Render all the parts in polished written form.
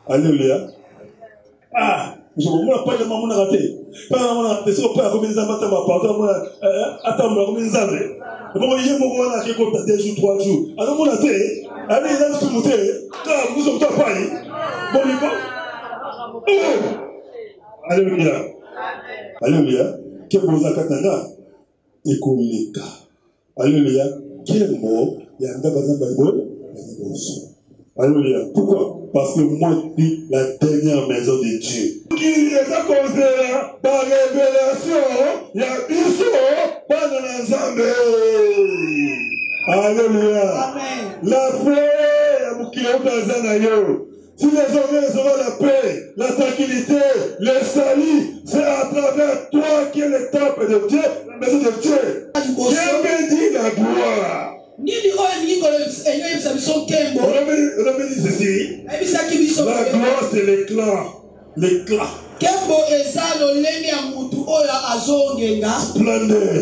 Alléluia. Ah, je ne vois pas de maman raté. Pas de maman raté. C'est pas comme les amateurs, pardon, attends, comme les amis. Bon, il y a un moment là qui est comme 2 jours, 3 jours. Alors, mon raté, allez, il a tout monté. Quand vous n'avez pas eu. Bon, il va. Alléluia. Alléluia. Quel beau zakatanga. Et comme les cas. Alléluia. Quel mot. Il y a un gars dans un Bible. Alléluia. Pourquoi? Parce que moi, je suis la dernière maison de Dieu. Qui est à cause de la révélation, il y a une pas dans l'ensemble. Alléluia. Amen. La paix, qui est au si les hommes auront la paix, la tranquillité, le salut, c'est à travers toi qui est le temple de Dieu, la maison de Dieu. Qui dit la gloire? On avait dit ceci. La gloire, c'est l'éclat. L'éclat. Splendeur.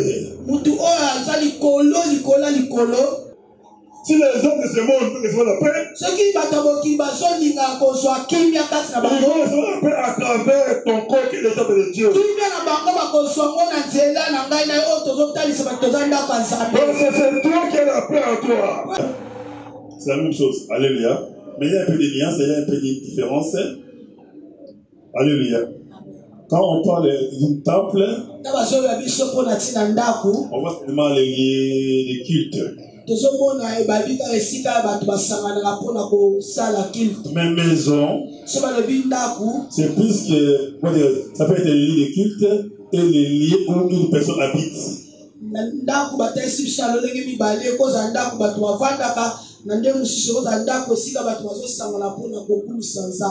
Si les hommes de ce monde peuvent recevoir la paix, ils vont recevoir la paix à travers ton corps qui est le temple de Dieu. Donc c'est toi qui as la paix en toi. C'est la même chose. Alléluia. Mais il y a un peu de nuances, il y a un peu de différence. Alléluia. Quand on parle d'un temple, on va seulement les cultes. Mais maison, c'est plus que ça peut être les lieux de culte et les lieux où une personne habite.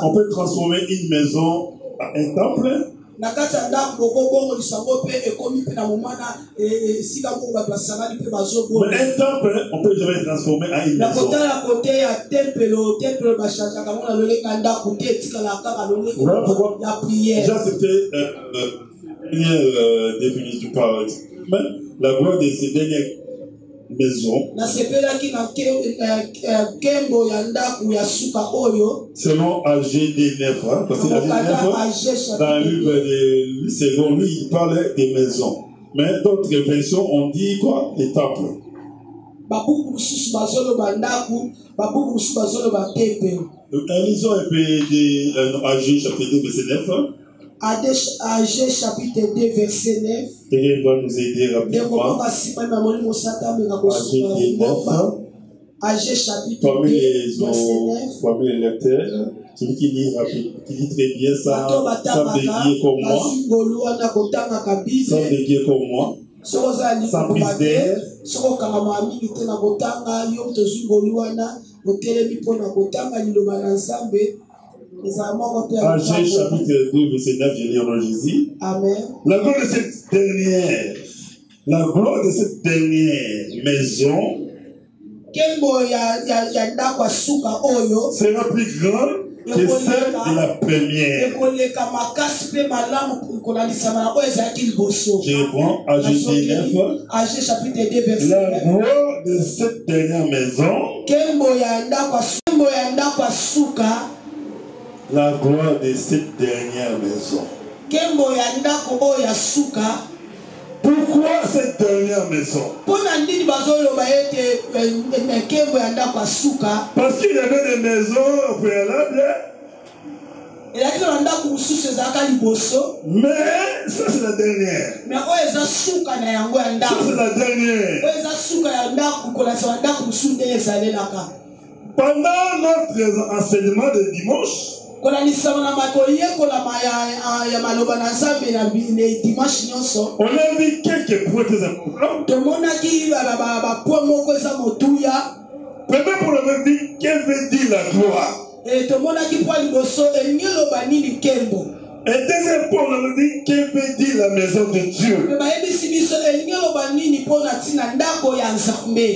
On peut transformer une maison en un temple. Mais un temple, on peut jamais transformer en une maison. Voilà pourquoi déjà c'était dernière définition par la gloire de ces dernières maisons. Selon AGD 9, parce que AGD 9, dans le livre de lui, selon lui, il parlait des maisons. Mais d'autres versions, on dit quoi? Les temples. Donc, lisons un peu de AG chapitre 2, verset 9. AG chapitre 2, verset 9. Quelqu'un va nous aider rapidement. AG chapitre 2, verset 9. Parmi les lecteurs, celui qui lit très bien sans déguier comme moi. Sans déguier comme moi. Sans prise d'air. AG chapitre 2, verset 9, je lis en Jésus. Amen. La gloire de cette dernière maison sera plus grande que celle de la première. Je reprends AG 9. La gloire de cette dernière maison, la gloire de cette dernière maison. Pourquoi cette dernière maison? Parce qu'il y avait des maisons préalables. Mais ça c'est la dernière. Ça c'est la dernière. Pendant notre enseignement de dimanche, on a vu quelques points très importants. Premièrement, on avait vu qu'elle veut dire la gloire. Et deuxième point, on avait vu qu'elle veut dire la maison de Dieu.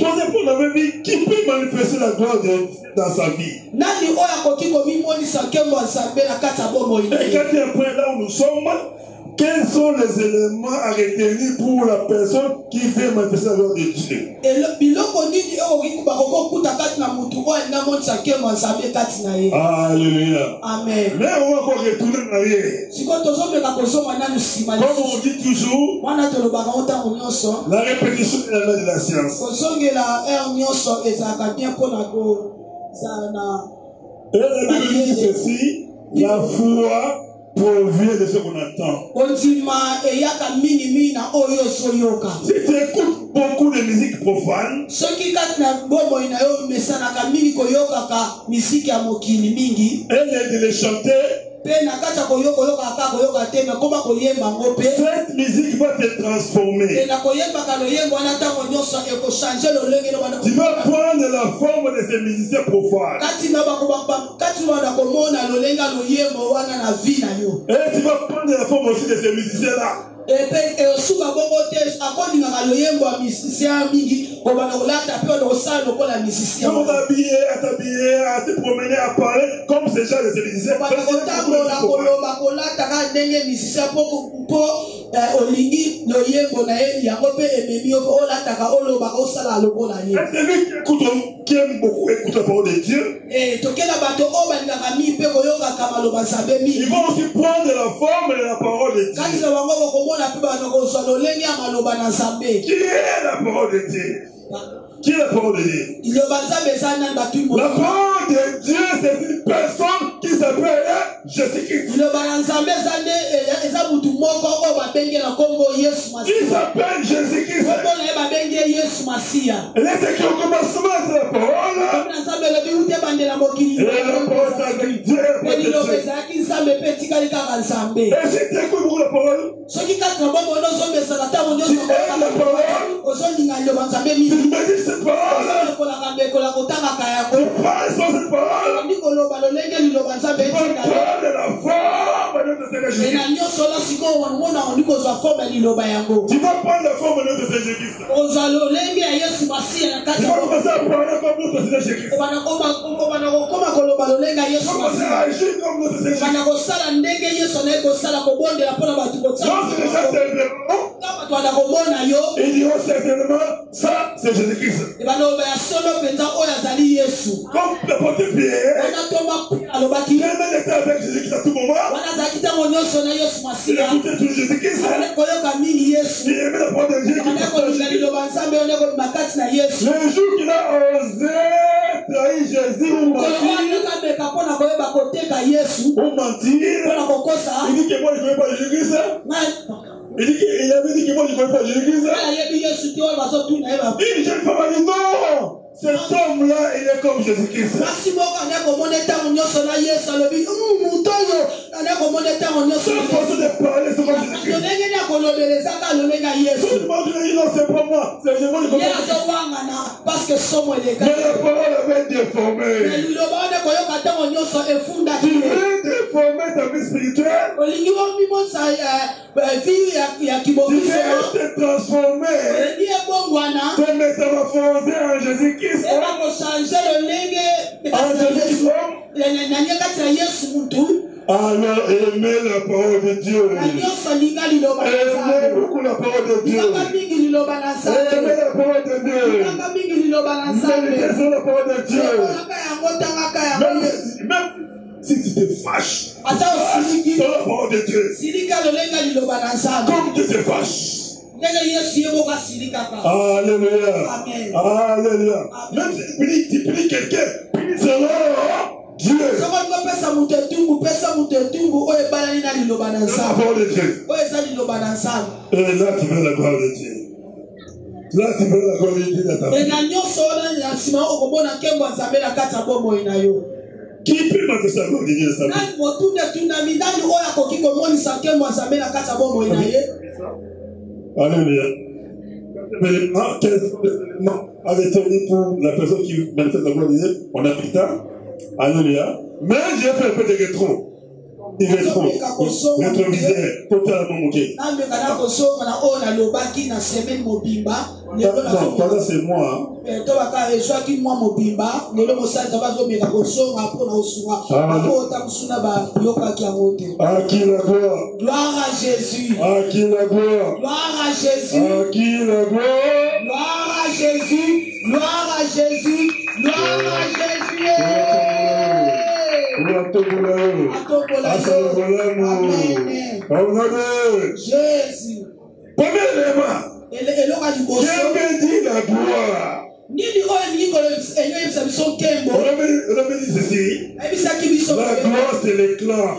Troisième point, on avait vu qui peut manifester la gloire dans sa vie. Et quatrième point, là où nous sommes, Quels sont les éléments à retenir pour la personne qui veut manifester la gloire de Dieu? Alléluia. Amen. Mais on va encore retourner en arrière. Comme on dit toujours, la répétition est la mère de la science. Et la Bible dit ceci, la foi provient de ce qu'on attend. Si tu écoutes beaucoup de musique profane, et de les chanter, cette musique va te transformer. Tu vas prendre la forme de ces musiciens profanes. Et tu vas prendre la forme aussi de ces musiciens-là. Comment t'habiller, à t'habiller, à te promener, à parler comme ces gens de ces musiciens. Qui aime beaucoup écouter la parole de Dieu, ils vont aussi prendre la forme de la parole de Dieu. Qui est la parole de Dieu? Qui est la parole de Dieu? La parole de Dieu, c'est une personne qui s'appelle Jésus-Christ. Il s'appelle Jésus-Christ. Il est écrit au commencement de la parole. Et la parole avec Dieu. Et si tu écoutes beaucoup la parole, tu aimes la parole, tu médites cette parole, tu parles sur cette parole, tu vas prendre la forme de notre Seigneur Jésus-Christ. Tu vas prendre la forme de notre Seigneur Jésus-Christ. Tu vas commencer à parler comme notre Seigneur Jésus-Christ. Commencer à agir comme notre Seigneur Jésus-Christ. Lorsque les gens t'aimeront, ils diront certainement, ça c'est Jésus-Christ. Comme l'apôtre Pierre, il était avec Jésus-Christ à tout moment. Il écoutait toujours Jésus-Christ. Il aimait la parole de Dieu. Le jour qu'il a osé trahir Jésus ou mentir, il dit que moi je ne connais pas Jésus-Christ. Il avait dit que moi je ne connais pas Jésus-Christ. Une jeune femme a dit non. Cet homme-là, il est comme Jésus-Christ. Sa façon de parler, c'est comme Jésus-Christ. Tout le monde dit non, c'est pas moi. C'est Jésus-Christ. Mais la parole avait déformé. Tu veux déformer ta vie spirituelle? Tu veux te transformer, te métamorphoser en Jésus-Christ. Alors aimez la parole de Dieu. Aimez beaucoup la parole de Dieu. Aimez la parole de Dieu. Méditez sur la parole de Dieu. Même si tu te fâches sur la parole de Dieu, comme tu te fâches. Alléluia. Alléluia. Même si tu pries quelqu'un, prie selon Dieu. La parole de Dieu. Et là, tu veux la gloire de Dieu. Là, tu veux la gloire de Dieu dans ta vie. Qui peut manifester la gloire de Dieu dans sa vie? Alléluia. Quels sont les éléments à retenir pour la personne qui manifeste la gloire de Dieu? On a pris tard. Alléluia. Mais j'ai fait un peu de rétro. rétroviseur, totalement moqué. Non, c'est moi. À qui la gloire? Gloire à Jésus. À qui la gloire? Gloire à Jésus. À qui la gloire? Gloire à Jésus. Gloire à Jésus. Gloire à Jésus. Jésus. Premier élément. Qui avait dit la gloire? On avait dit ceci. La gloire, c'est l'éclat.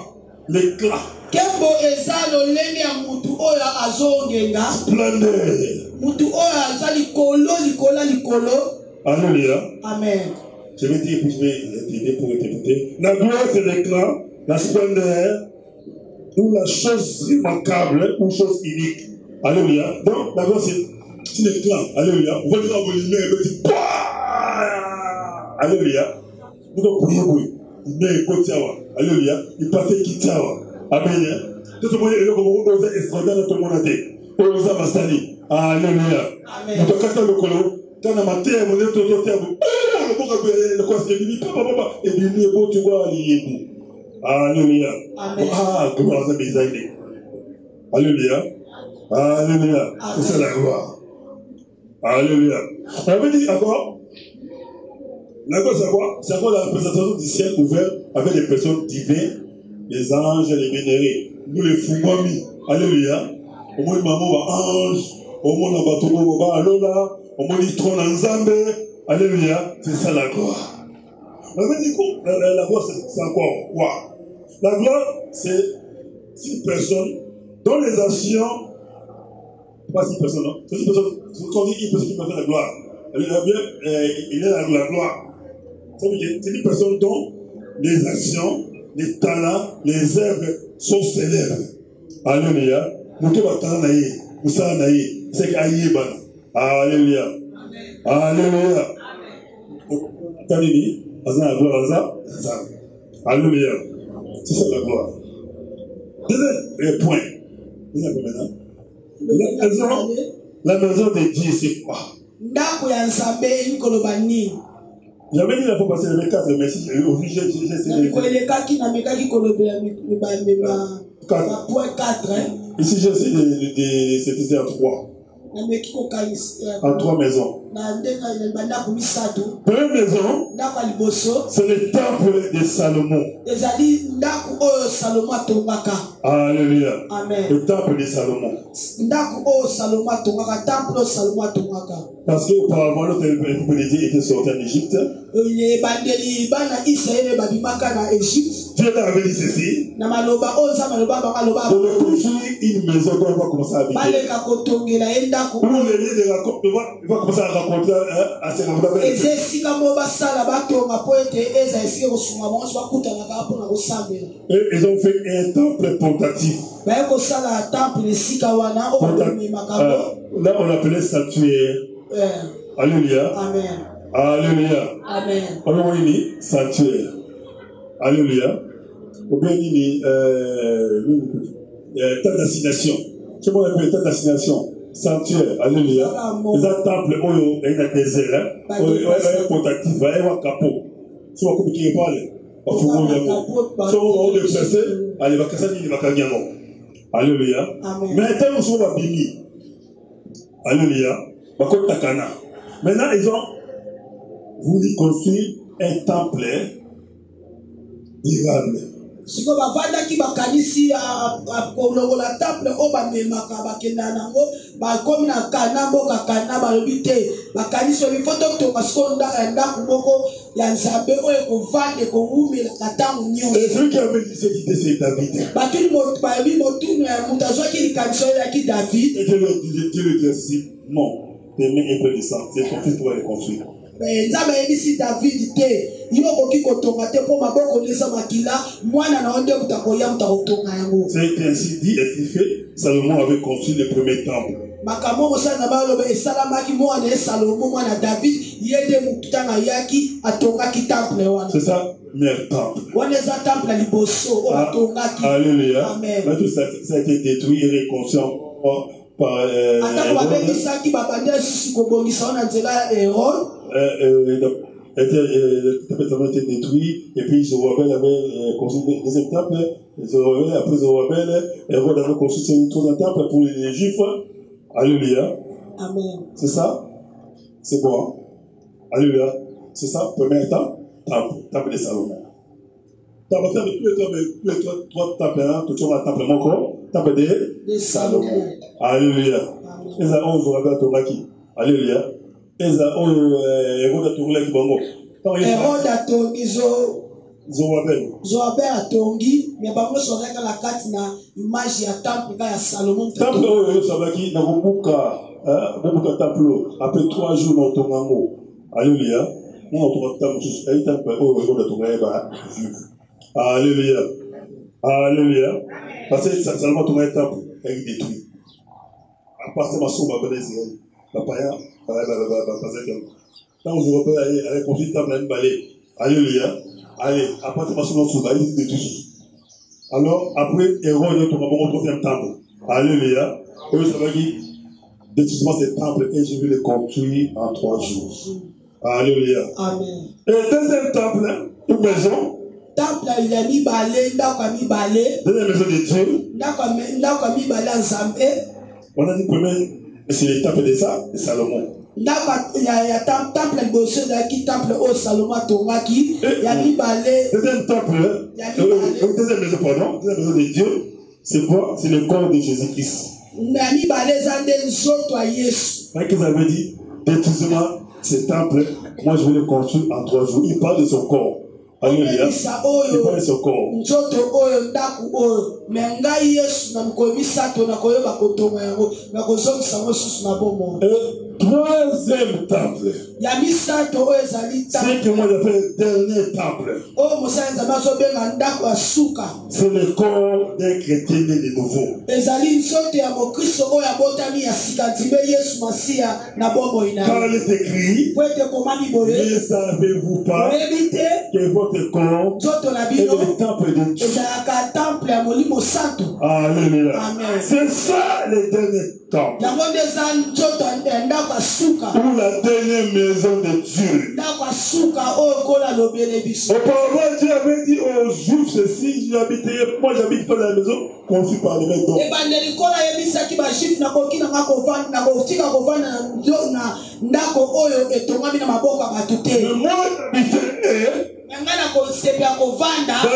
L'éclat. Kembo ezalo lenge ya mutu oyo azongenga. Splendeur. Mutu oyo azali likolo. Alléluia. Amen. Je vais dire, puis je vais aider pour répéter. La gloire, c'est l'éclat, la splendeur, ou la chose remarquable, ou chose unique. Alléluia. Donc, la gloire, c'est l'éclat. Alléluia. Vous voyez, vous les mains, vous dites, alléluia. Vous pouvez prier, il met un côté. Alléluia. Il partait quitter. Amen. Tout le monde est là, comme on a extraordinaire, tout le monde a dit. On nous a massali. Alléluia. Amen. Donc, quand le colo, quand on a maté, on est tout le temps. Le quoi c'est venu, papa, et venu, et bon, tu vois, il est beau. Alléluia. Amen. Ah, gloire à mes aînés. Alléluia. Alléluia. C'est la gloire. Alléluia. On avait dit encore, la gloire, c'est quoi? C'est quoi la représentation du ciel ouvert avec des personnes divines, les anges et les vénérés. Nous les fumami. Alléluia. Au moins, maman va ange. Au moins, la bateau va alola. Au moins, il trône en Zambé. Alléluia. C'est ça la gloire. On avait dit quoi? La gloire, c'est encore quoi? La gloire, c'est 6 personnes dont les actions, pas 6 personnes, non? C'est 6 personnes, quand on dit une personne qui peut faire la gloire, il est la gloire. Ça veut dire, c'est 10 personnes dont les actions, les talents, les œuvres sont célèbres. Alléluia. Nous tous les talents naïe, nous sommes naïe, c'est qu'aïe ban. Alléluia. Alléluia. Tanini, azan la gloire, azan. Alléluia. C'est ça la gloire. Deuxième point. La maison de Dieu, c'est quoi? J'avais dit la fois passée, le 4, mais si aujourd'hui j'ai essayé de... Ici j'ai essayé de synthétiser en 3. En 3 maisons. Première maison, c'est le temple de Salomon. Alléluia. Le temple de Salomon. Parce qu'auparavant, l'autre peuple de Dieu était sorti en Égypte. Dieu leur avait dit ceci. Pour le construire une maison, on va commencer à habiter. Où le lieu de raconte, il va commencer à raconter, à se raconter. Et ils ont fait un temple portatif. Là, on l'appelait sanctuaire. Alléluia. Amen. Alléluia. Amen. On a dit sanctuaire. Alléluia. Ou bien dit temps d'assignation. C'est moi l'appelle temps d'assignation. Sanctuaire. Alléluia. Les temples, il y a des désert. Il y a un portatif, il y a un capot. Si on communique pas, on faut qu'on y si on va déplacer, allez, va casser, il va gagner. Alléluia. Maintenant, nous sommes à Bimi. Alléluia. Maintenant, ils ont voulu construire un temple durable. Si vous avez bakanisi kolongola temple o bamemaka bakenda nango bakomi na kanambo kakana balobite bakanisi bifoto to masonda ndako moko ya nzambe oyo kovande koumela katango nyonso. Et celui qui avait dit cette idée, c'est David. Batuli babi motuno ya mutazwa ki likanso ya ki David. Et Dieu le dit non, tes mains et peu de sang, c'est ton fils qui va les construire. nzambe ayebisi David te yo okoki kotonga te mpo maboko neza makila mwana na yo nde moto akoya moto akotonga yango. C'est ainsi dit et fait. Salomon avait construit le premier temple. Makambo mosala na baloba esalamaki mwana ye Salomo mwana David ye nde motu ntango ayaki atongaki temple wana. C'est ça, premier temple. Wana eza temple ya liboso oyo atongaki. Alléluia. Amen. Mais tout ça a été détruit et reconstruit par atako babebisaki babandi lisusu kobongisa wana nzela ya Hérode. Le temple a été détruit et puis Zorobabel avait construit des temples. Après Zorobabel, Hérode avait construit un troisième temple pour les Juifs. Alléluia. Amen. C'est ça? C'est bon. Hein? Alléluia. C'est ça? Premier temple de Salomon. Temple trois temples, tout le temple mon temple de Salomon. Alléluia. Et ça, on Zorobabel Toraki. Alléluia. Hérode atongi Zorobabel atongi mais bango sokaka la kati na image ya temple ya Salomon. Temple oyo sabaki na bubuka temple après 3 jours na tongango. Alléluia. Na otoka temple oyo Hérode atonga ba juif. Alléluia. Alléluia. Parce que Salomon tonga temple est détruit. À part ça masoma ba Israël. Papa quand vous avez construit le temple à une balai, alléluia, allez, après c'est ma source, il est détruit. Alors, après, Hérode est tombé au troisième temple, alléluia, eux, ça va dire, détruisement de ce temple, et je vais le construire en 3 jours. Alléluia. Amen. Et le deuxième temple, une maison. Temple, il a mis balai, deuxième maison de Dieu. On a dit premier. C'est le temple de ça, de Salomon. Il y a temple de temple au Salomon Tongaki. Il y a mis balai. Deuxième temple, deuxième maison de Dieu, c'est quoi? C'est le corps de Jésus-Christ. Il y a mis balai zande zoto a Yesu. Qu'ils avaient dit, détruisement, ce temple, moi je vais le construire en 3 jours. Il parle de son corps. Alléluia. Il parle de son corps. Nzoto oyo ndaku oyo menga Yesu na mkomisa to na koyoba kotonga yango na kozongisa ngo susu na bomo. Troisième temple. Ya misato oyo ezali temple. C'est que moi j'appelle le dernier temple. Oh mosala nzambe azobenga ndako ya suka. C'est le corps d'un chrétien né de nouveau. Ezali nzoto ya mokristo oyo abotami ya sika nzimbe Yesu Masiya na bomo ina. Car il est écrit. Kwete komami boye. Ne savez-vous pas que votre corps est le temple de Dieu? Ezalaka temple ya molimo santo. Alléluia. Amen. C'est ça le dernier temple. Yango ndeza nzoto ndako ya suka. Ou la dernière maison de Dieu. Ndako ya suka oyo kola lobele biso. Auparavant, Dieu avait dit aux Juifs ceci, moi j'habite pas dans la maison construite par les mains d'hommes. Ebandeli kola yebisaki ba Juif na koki na kovanda na kotika kovanda na ndako oyo etongami na maboko ya bato te. Mais moi j'habitais dans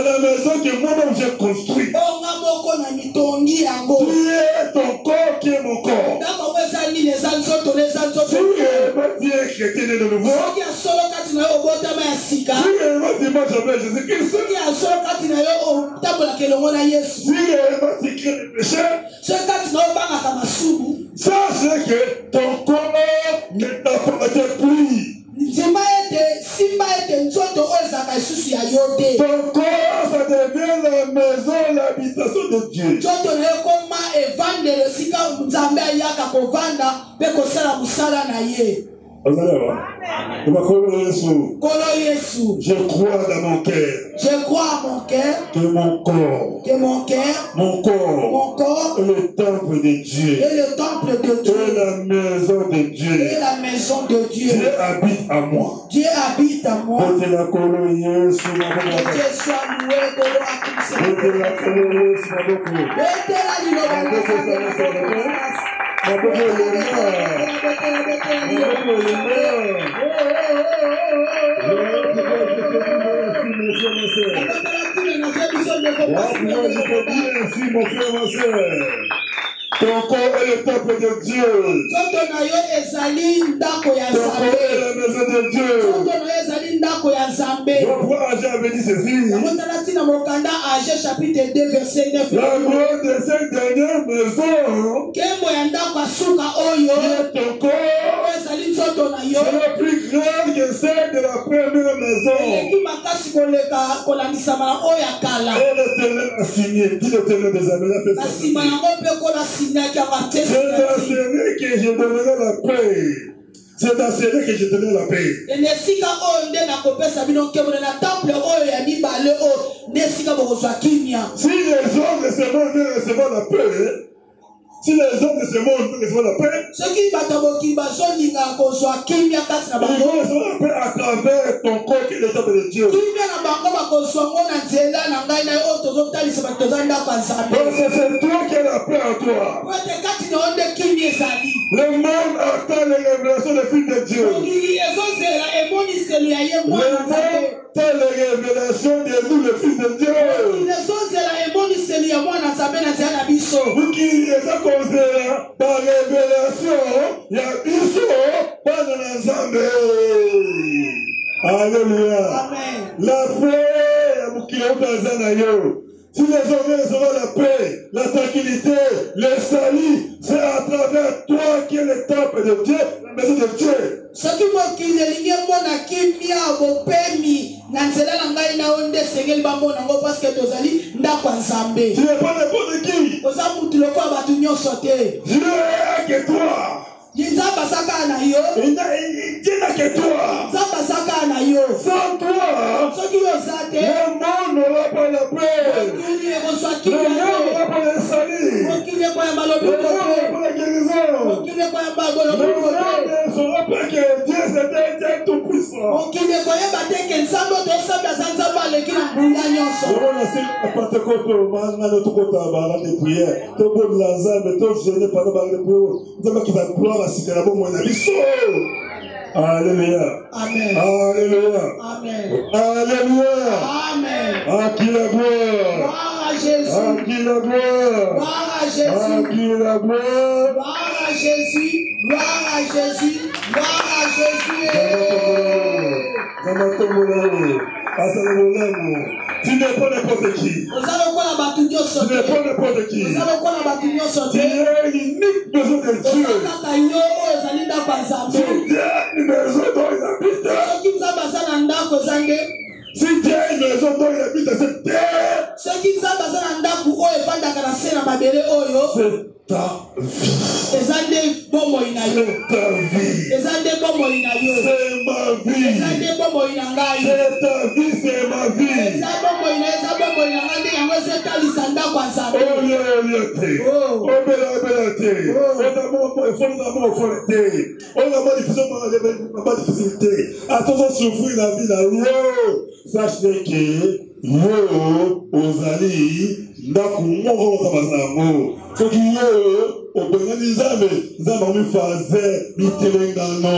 la maison que moi-même j'ai construite. Tu es ton corps qui est mon corps. Tu es chrétien de nouveau. Tu es moi j'appelle Jésus-Christ. Tu es crée le péché. Sache que ton corps ne t'appartient plus. Ton corps, ça devient la maison, l'habitation de Dieu. Je crois dans mon cœur. Je crois à mon cœur. Que mon corps. Mon corps. Est le temple de Dieu. Et le temple de Dieu. Et la maison de Dieu. Et la maison de Dieu. Dieu habite à moi. Dieu habite à moi. Ton corps est le temple de Dieu. Ton corps est la maison de Dieu. ndako ya Nzambe. Pourquoi Agé avait dit ceci? Motala tina mokanda Agé chapitre 2 verset 9. La gloire de cette dernière maison, Kembo ya ndako asuka oyo. qui est ton corps, Ezali nzoto na yo. c'est la plus grande que celle de la première maison. Eleki makasi koleka kolandisama na oyo ya kala. Et l'Éternel a signé, dit l'Éternel des armées, a fait Na ça. nsima yango mpe kola signaki ya C'est dans matesi. celui que je donnerai la paix. C'est dans celui que je donnerai la paix. Ene esika oyo nde nakopesa bino nkembo na temple oyo ya mibale oyo nde esika bokozwa kimia. Si les hommes de ce monde veulent recevoir la paix, si les hommes de ce monde veulent recevoir la paix, Soki bato boki bazolinga kozwa kimia kati na ils bango. vont recevoir la paix à travers ton corps qui est le temple de Dieu. Kimia na bango bakozwa ngo na nzela na ngai na oyo tozotalisa bato toza ndako ya Nzambe. Donc c'est toi qui as la paix en toi. Po ete kati na yo nde kimia ezali. Le monde attend les révélations des fils de Dieu. mokili ezozela emoniselo ya ye Le mwana monde Nzambe. attend les révélations de nous, les fils de Dieu. mokili ezozela emoniselo ya mwana Nzambe na nzela na biso. Mokili eza kozela ba révélation ya biso bana na Nzambe. Alléluia. Amen. La paix ya mokili oyo na yo. Si les hommes auront la paix, la tranquillité, le salut, c'est à travers toi qui est le temple de Dieu, la maison de Dieu. soki mokili elingi emona kimia bopemi na nzela na ngai na yo nde esengeli bamona yango parceke tozali ndako ya Nzambe. Tu n'es pas n'importe qui. oza mutu lokola bato nyonso te. Dieu est que toi. Nzambe aza kaka na yo. Dieu n'a que toi. Nzambe aza kaka na yo. Sans toi, soki yo oza te le monde n'aura pas la paix. mokili ekozwa Le kimia monde te. n'aura pas le salut. mokili ekoyamba Le monde lobiko n'aura te. pas la guérison. mokili ekoyamba Le lobiko monde te. ne saura pas que Dieu c'est un Dieu tout-puissant. mokili ekoyeba te ke Nzambe oyo toyesabi aza Nzambe aleki na nguya nyonso. On a fait la Pentecôte, on a notre côté à la prière. Tout le monde Nzambe, tout jeûner pendant la prière. Nzambe qui va gloire à ce qu'il y a bon moyen. Alléluia. Amen. Alléluia. Amen. Alléluia. Amen. À qui la gloire? Gloire à Jésus. À qui la gloire? Gloire à À Jésus. qui la gloire? Gloire à Jésus. Gloire à Jésus. Gloire à Jésus. Tu n'es pas n'importe qui. oza lokola bato nyonso Tu n'es te. pas n'importe qui. oza lokola bato nyonso Tu te. es l'unique besoin de Dieu. oza kaka yo oyo ezali ndako ya Nzambe. Si Dieu a une maison dont il habite, soki Nzambe aza na ndako eza nde. si Dieu a une maison dont il habite, c'est terre. soki Nzambe aza na ndako oyo efandaka na se na mabele oyo C'est ta vie. eza nde bomoi na yo. C'est ta vie. eza nde bomoi na yo. C'est ma vie. eza nde bomoi na ngai. C'est ta vie, c'est ma vie. eza bomoi na ngai nde yango ezotalisa ndako ya Nzambe. Oh, loyauté. Oh. Oh, belauté. Oh, d'amour, il faut l'amour, il faut l'été. Oh, la bonne difficulté. Attention, souffrir la vie là. Yo, sachez que yo, ozali, ndako moko kabazango. Soki yo, obengani Nzambe, Nzambe omifaze, mitelengano.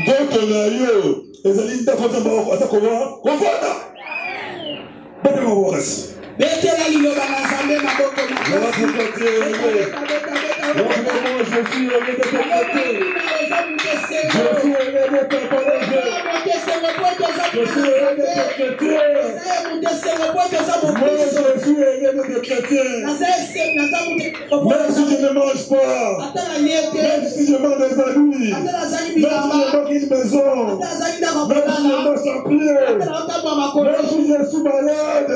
Ndoko na yo, ezali ndako Nzambe aza kovanda. Bete mabokasi. betela liloba na Nzambe maboko na Je suis aimé de ton côté. Je suis aimé de ton côté. Je suis aimé de ton chrétien. Moi, je suis aimé de ton chrétien. Même si je ne mange pas, même si je mange des amis, même si je manque une maison, même si je marche en pied, même si je suis malade,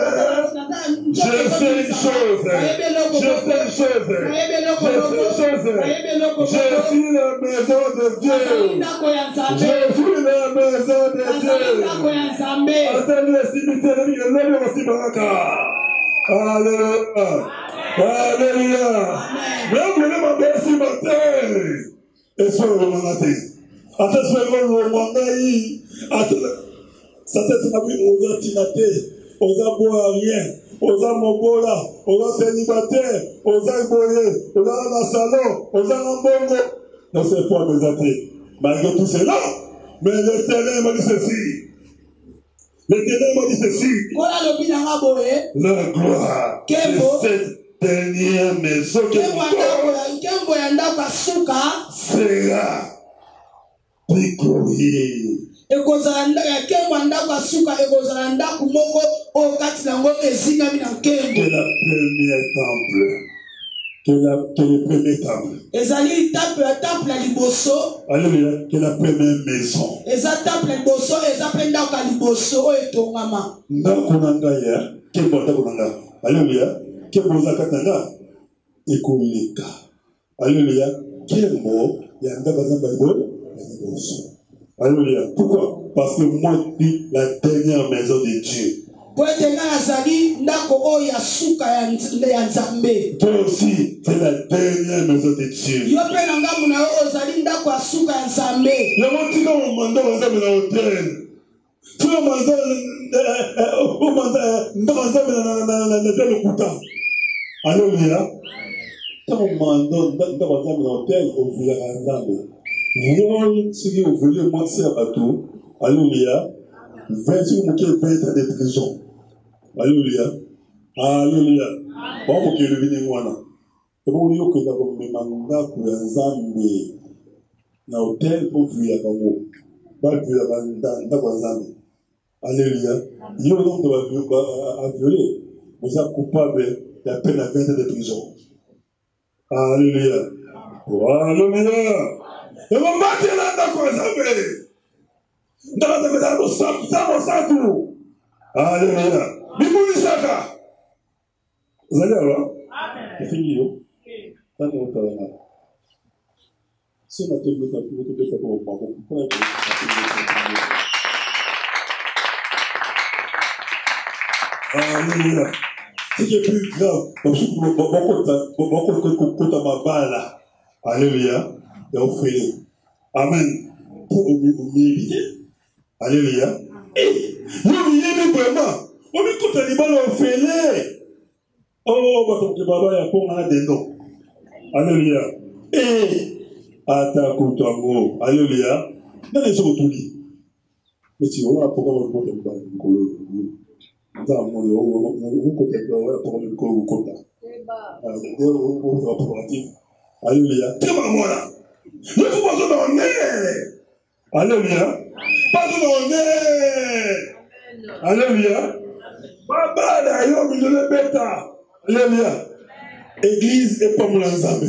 je sais une chose. Je suis la maison de Dieu. Je suis la maison de Dieu. Attendez, si vous tenez le nom de votre baraka. Alléluia. Alléluia. Même le nom de ce matin. Et soyez remontés. Attendez, soyez remontés. Attendez. Ça c'est la vie aux antinatés. Aux abois rien. Oza mobola, oza célibataire, oza boye, oza dans salon, oza dans bongo. Non, c'est pas mes athées. Malgré tout cela, mais l'Éternel m'a dit ceci. L'Éternel m'a dit ceci. La gloire de cette dernière maison sera plus glorieuse ekozala nkembo ya ndako ya suka ekozala ndako moko oyo kati nango ezingami na nkembo. Que la première temple. Que le premier temple. Ezali temple ya liboso. Alléluia. Que la première maison. Eza temple ya liboso, eza pe ndako ya liboso oyo etongama. Ndako na ngai ya kembo ndako na ngai. Alléluia. Kembo za katanga ekoleka. Alléluia. Kembo ya ndako za Bible ya liboso. Alléluia. Pourquoi? Parce que moi je suis la dernière maison de Dieu. Toi aussi, c'est la dernière maison de Dieu. Alléluia. Alléluia. 20 de prison. Alléluia. Alléluia. Bon, que le vini wana. Et bon, yo que ta comme manda pour nzambe. Na hôtel pour vivre à Congo. Pas vivre dans nzambe. Alléluia. Yo donc doit violer. Vous êtes coupable de la peine à 20 ans de prison. Alléluia. Alléluia. Et bon, maintenant dans nzambe. Dans le sang, alléluia. Bibuli saka. Vous allez alors? C'est fini, yo. Tant que vous avez là. Si on a tout le temps, vous pouvez faire pour vous. Alléluia. Ce qui est plus grave, beaucoup de ma balle. Alléluia. Et on fait. Amen. Pour vous mériter. Alléluia. Et nous vraiment. On est contre les balles au fêlé. Oh, parce que Baba a pour un des noms. Alléluia. Et Atakutango. Alléluia. Dans les autres lits. Mais si on a pour un peu de balle, nous avons un côté pour le côté. Alléluia. Très bon, voilà. Nous pouvons donner. Alléluia. Pas de donner. Alléluia. Baba la yomi de le bêta. Alléluia. Église et pas mon ensemble.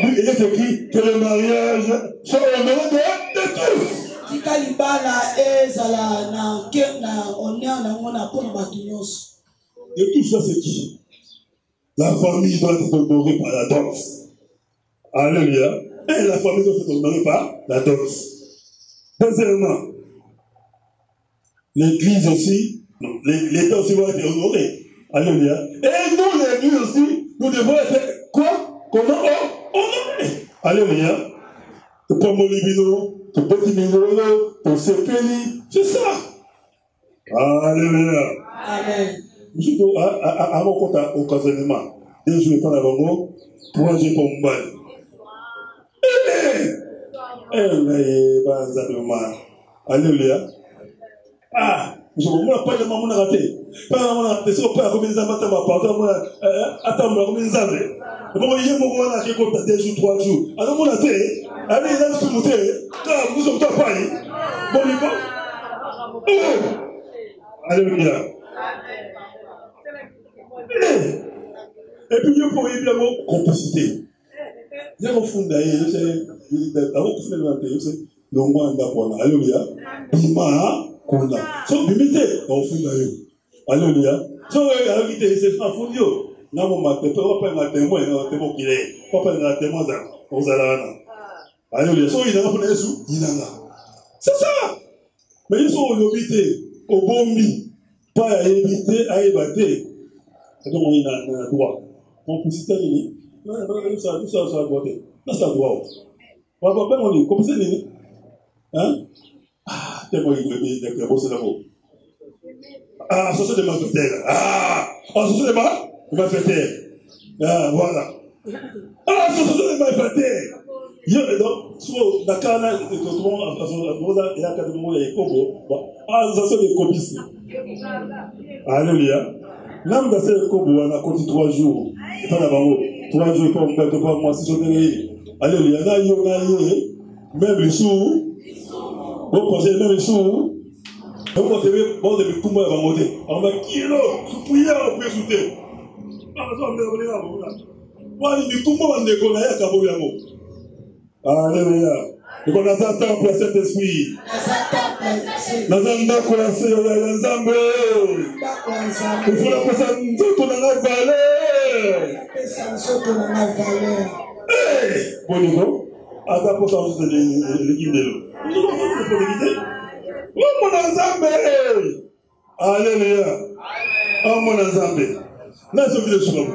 Il est écrit que le mariage soit honoré de tous. Et tout ça c'est qui? La famille doit être honorée par la dot. Alléluia. Et la famille doit être honorée par la dot. Deuxièmement, l'église aussi, l'État aussi va être honoré. Alléluia. Et nous, l'église aussi, nous devons être quoi? Comment honorés? Alléluia. Tu peux mon libino, tu peux t'immoler, tu sais péli, c'est ça. Alléluia. Amen. Je dois à mon compte occasionnellement. 2 jours par l'avant, 3 jours pour moi. Alléluia. Ah, je ne pas de maman raté. Pas de maman raté. C'est pas comme les amateurs, pardon, attends, comme les amis. Bon, il y a un moment qui compte 2 jours, 3 jours. Alors, mon athée, allez, il a monter. Car vous n'avez pas parlé. Bon, il va. Alléluia. Et puis, il faut évidemment complicité. Il y a un fond d'ailleurs, alléluia. Bima konda. So bimite on fond d'ailleurs. Alléluia. So invité c'est pas fond yo. Na mo mate pas pas témoin, témoin qui est. Pas pas témoin ça. On zalana. Alléluia. So il a pas Yesu, il a là. C'est ça. Mais ils sont invité au bombi. Pas à éviter à évater. Donc il a droit. Complicité ni. Non, ça voter. Non, ça doit. On va pas on est comme c'est ni. Hein? Ah, tellement il est bosser là-haut. Ah, ça c'est de ma fête. Ah, ça c'est de ma fête. Ah, voilà. Ah, ça c'est de ma fête. Yo donc so dakana tout le monde il y a quatre mots il kobo. Ah, ça c'est des cobistes. Alléluia. L'âme de ce kobo on a compté 3 jours. Pas là-bas. 3 jours pour me faire moi si je te dis. Alléluia. Là, il y a même les sous. Vous pensez même les sous. Vous pensez que vous avez tout le monde à monter. On va kilo, soupier, on peut souter. Alléluia. Et qu'on a ça temple à cet esprit. Dans un d'accord à ce ensemble. Il faut la personne tout dans la valeur. Bon niveau. À ta pourcentage de l'équipe de l'eau. Oh mon ensemble. Alléluia. Oh mon ensemble. Là, c'est le sur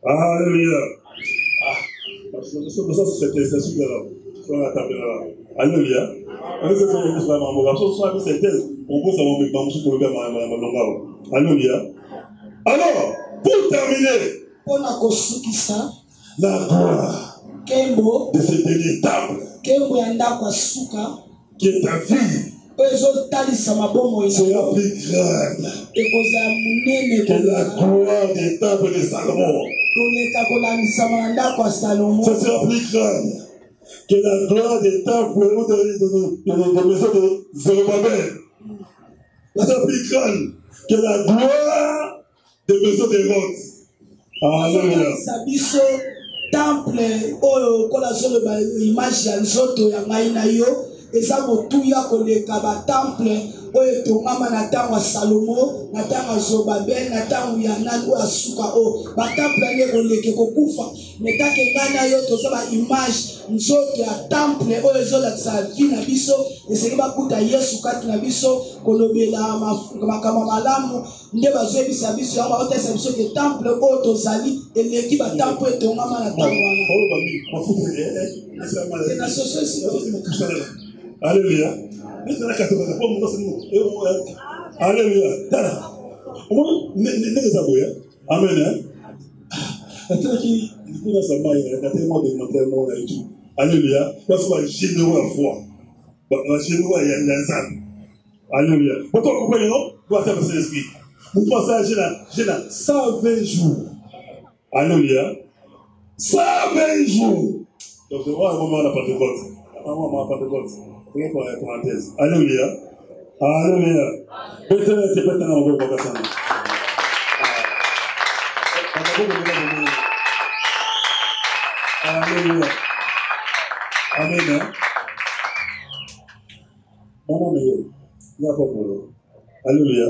Alléluia. Ça, c'est celui-là. Alléluia. Alléluia. Alors, pour terminer, la gloire de ce dernier table qui est ta vie sera plus grande que la gloire des temples de Salomon. Ça sera plus grande que la gloire des temples de maison de Zorobabel. Ça sera plus grande que la gloire des maisons de Rhodes. Alléluia. Temple oyo kola solo ba image ya nzoto ya ngai na yo eza motuya koleka ba temple oyo tongama na ntango ya Salomo na ntango ya Zorobabel na ntango ya nani oyo asuka o ba temple ye koleke kokufa metake ngai na yo toza ba image nzoto ya temple oyo ezolakisa vi na biso esengeli bakuta Yesu kati na biso kolobela makambo malamu nde bazoyebisa biso yango baotesa biso ke temple oyo tozali eleki ba temple etongama na ntango wana. Alléluia. Alléluia. Amen. Alléluia. Parce qu'on va générer la foi. On va générer l'ensemble. Alléluia. Vous comprenez, non? Vous avez fait l'esprit. Vous pensez à Géna 120 jours. Alléluia. 120 jours. Donc, on va avoir la Pentecôte. On va avoir la Pentecôte. Parenthèse. Alléluia. Alléluia. Peut-être que peut-être on va voir ça. Alléluia. Amen. Maman meilleure. Il n'y a pas de problème. Alléluia.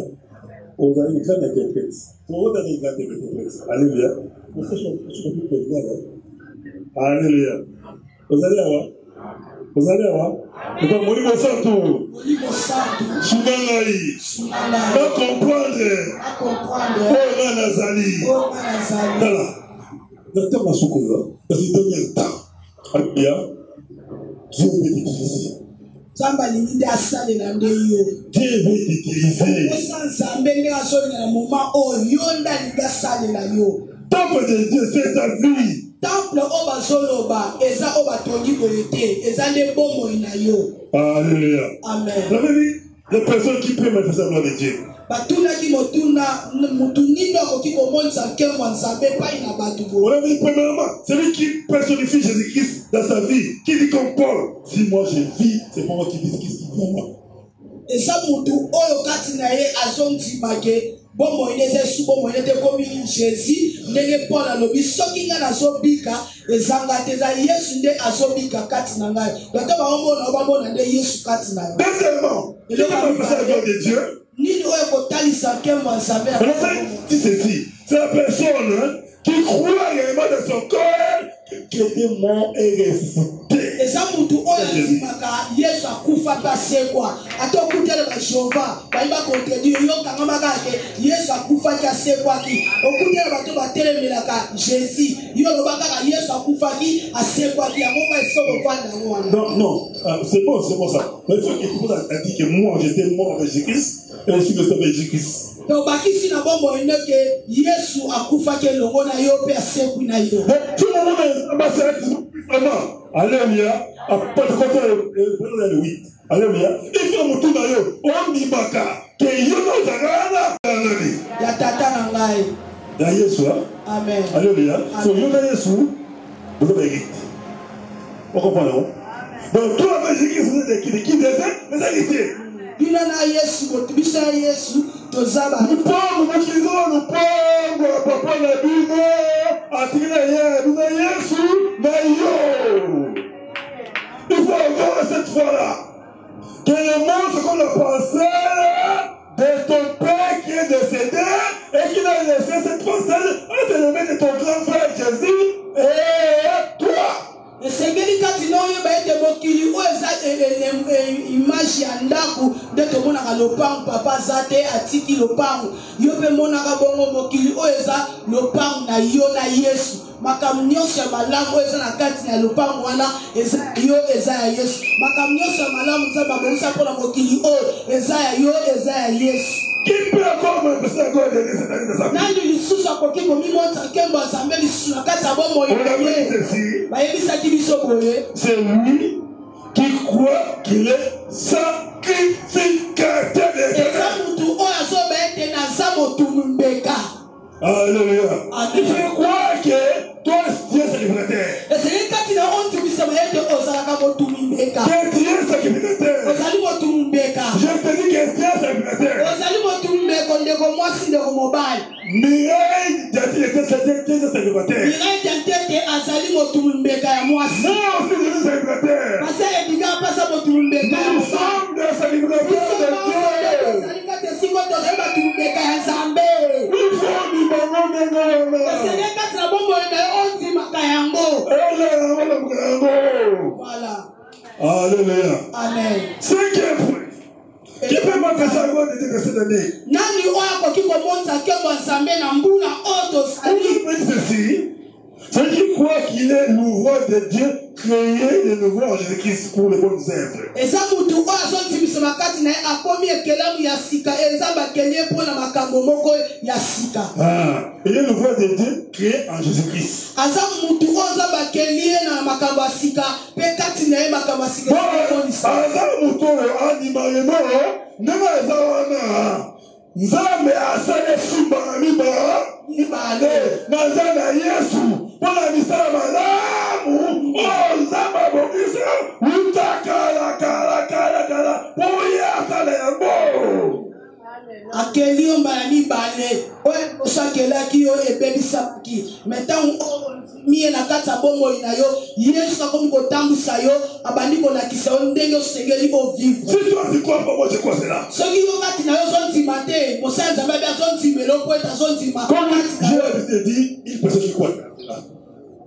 On a une grande interprète. On a une grande interprète. Alléluia. On fait ce qu'on peut faire. Alléluia. Vous allez avoir. Vous allez avoir. Donc, mon niveau santo. Soudangaï. Va comprendre. Oh, Nazali. Voilà. Le temps va soukoura. Parce que dernier temps. Alléluia. Dieu veut t'utiliser. Dieu veut t'utiliser. Temple de Dieu, c'est ta vie. Temple oba zoloba eza oba tongi boyete eza le bomo ina yo. Alléluia. Amen. La vie, les personnes qui peuvent manifester la gloire de Dieu. Batuna ki motuna mutunino oki komonisa kemwa nzambe pa ina batu bo. On a dit premièrement, celui qui personnifie Jésus-Christ dans sa vie, qui dit comme Paul, si moi je vis, c'est pour moi qui vis Christ qui vit en moi. Eza mutu oyo kati na ye azontimake bomo ineze su bomo inete komi Jésus ndenge Paul alobi soki nga nazobika ezanga te eza Yesu nde azobika kati na ngai bato baomona obamona nde Yesu kati na yo. Deuxièmement, qui peut manifester la gloire de Dieu. Nini oyo kotalisa nkembo nzambe dit ceci, c'est la personne qui croit réellement dans son cœur qui était mort et ressuscité. eza mutu oyo azimaka Yesu akufa tasekwa atokutela ba Jehova bayiba contredire yo kangama kake Yesu akufa tasekwaki okutela bato batelemelaka Jésus yo lobaka ka Yesu akufaki asekwaki yango ba esoko kwanda ngwana. Non, c'est bon ça. Mais il faut qu'il a dit que moi j'étais mort avec Jésus-Christ et je suis resté avec Jésus-Christ. Donc bakisi na bombo ineke Yesu akufaki longo na yo pe asekwi na yo. Tout le monde est vraiment. Alléluia. Après le 8. Alléluia. Il faut me tourner on dit baka que yo no zagana nani. Ya tata na ngai. Ya Yesu. Amen. Alléluia. So yo na Yesu. Vous avez dit. Vous comprenez? Donc, toi, Jésus-Christ, vous êtes qui désire les amitiés. Bino na Yesu, biso na Yesu, tozaba. Nous pouvons, papa na bino, atina Yesu, na yo. Il faut avoir cette foi-là. Que le monde ce qu'on a pensé de ton père qui est décédé et qui a laissé cette pensée entre les mains de ton grand frère Jésus et toi. esengeli kati na oyo bayete mokili oyo eza image ya ndako nde tomonaka lopango papa aza te atiki lopango yo mpe monaka bongo mokili oyo eza lopango na yo na Yesu makambo nyonso ya malamu oyo eza na kati na lopango wana eza yo eza ya Yesu makambo nyonso ya malamu nzambe abongisa mpona mokili oyo eza ya yo eza ya Yesu. Nani lisusu akoki komimonisa nkembo ya Nzambe lisusu na kati ya bomoi na ye bayebisaki biso boye. C'est lui qui croit qu'il est sacrificateur de Dieu. Eza mutu oyo azoba ete naza motumu mbeka. Alléluia. Je crois que toi tu es sacrificateur. Ezali kati na ontu bisema ete ozalaka motumu mbeka. Que tu es sacrificateur. Ozali motumu mbeka. Je te dis que tu es sacrificateur. Ozali motumu mbeka ndeko mwasi ndeko mobali. Mireille Dianté était sacrificateur. Mireille Dianté azali motumu mbeka ya mwasi. Non, c'est le sacrificateur. Parce que Edgar pasa motumu mbeka. Nous sommes des sacrificateurs de Dieu. Ozali kati singo tozali motumu mbeka ya Nzambe. Nous sommes du bon monde. Ezali kati na bombo na onzi makayango. Voilà. Alléluia. Amen. Cinquième point. Qui peut m'empêcher à voir de Dieu cette année? Nani oyo akoki komonisa nkembo ya Nzambe na mbula oyo tozali. Ceci, ceux qui croient qu'il est l'ouvrage de Dieu, créé de nouveau en Jésus-Christ pour les bonnes œuvres. Eza mutu oyo azondimisa makati na ye akomi ekelamu ya sika eza bakeli mpona makambo moko ya sika. Il est l'ouvrage de Dieu créé en Jésus-Christ. Aza mutu oyo aza bakeli ye na makambo ya sika mpe kati na ye makambo ya sika ezakonisa. Aza mutu oyo animalement ndenge eza wana Nzambe asali sumba na mibale naza na Yesu mpona misala malamu oyo Nzambe abongisa wuta kala po ye asala yango. Akeli yo mbala mibale oyo osakelaki yo ebebisamaki me ntango mie na kati ya bomoi na yo Yesu akomi kotambwisa yo abandi kolakisa yo ndenge osengeli ovivre. Soki yo kati na yo ozondima te mosala Nzambe abe azondimela po ete azondima.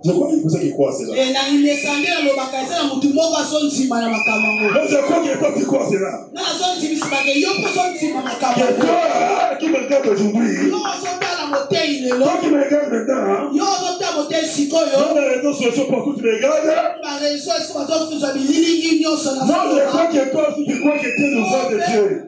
Je crois qu'il faut ça qui croit cela. Et na imesande na lobaka eza na mutu moko azondima na makambo ngo. Je crois que toi tu crois cela. Na azondimisa bake yo po azondima makambo. Toi qui me regarde aujourd'hui. Yo ozotala motei lelo. Toi qui me regarde maintenant. Yo ozotala motei sikoyo. Dans les réseaux sociaux partout tu me regardes. Ba réseaux sociaux bazofuza bililingi nyonso na. Moi je crois que toi si tu crois que tu es le voix de Dieu.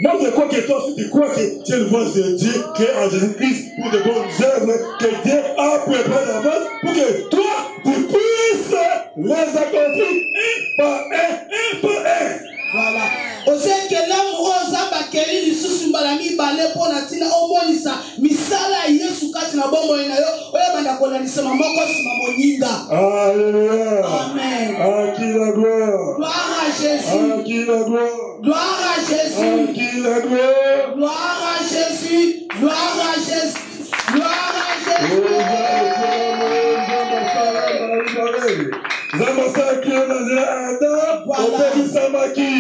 Moi je crois que toi si tu crois que tu es le voix de Dieu créé en Jésus-Christ pour de bonnes œuvres que Dieu a préparé d'avance pour que toi tu puisses les accomplir un par un. Voilà. Osekelamu ozamba keli lisusu mbala mibale mpona ntina omonisa misala ya Yesu kati na bomoi na yo oyebanda kolanisama moko nsima moninga. Alléluia. Amen. À qui la gloire? Gloire à Jésus. À qui la gloire? Gloire à Jésus. À qui la gloire? Gloire à Jésus. Gloire à Jésus. Gloire à Jésus. Zamasa qui est dans Adam, au pays Samaki.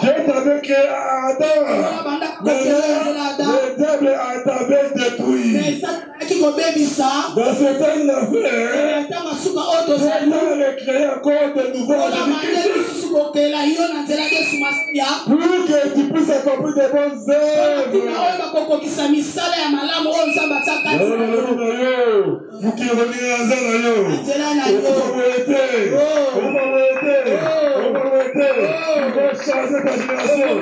Dieu t'avait créé Adam. Le diable t'avait détruit. Dans ce temps d'affaires, Satan avait créé encore de nouveaux Jésus-Christ. Pour que tu puisses accomplir de bonnes œuvres. Vous qui revenez à Zanayo, on va changer ta génération.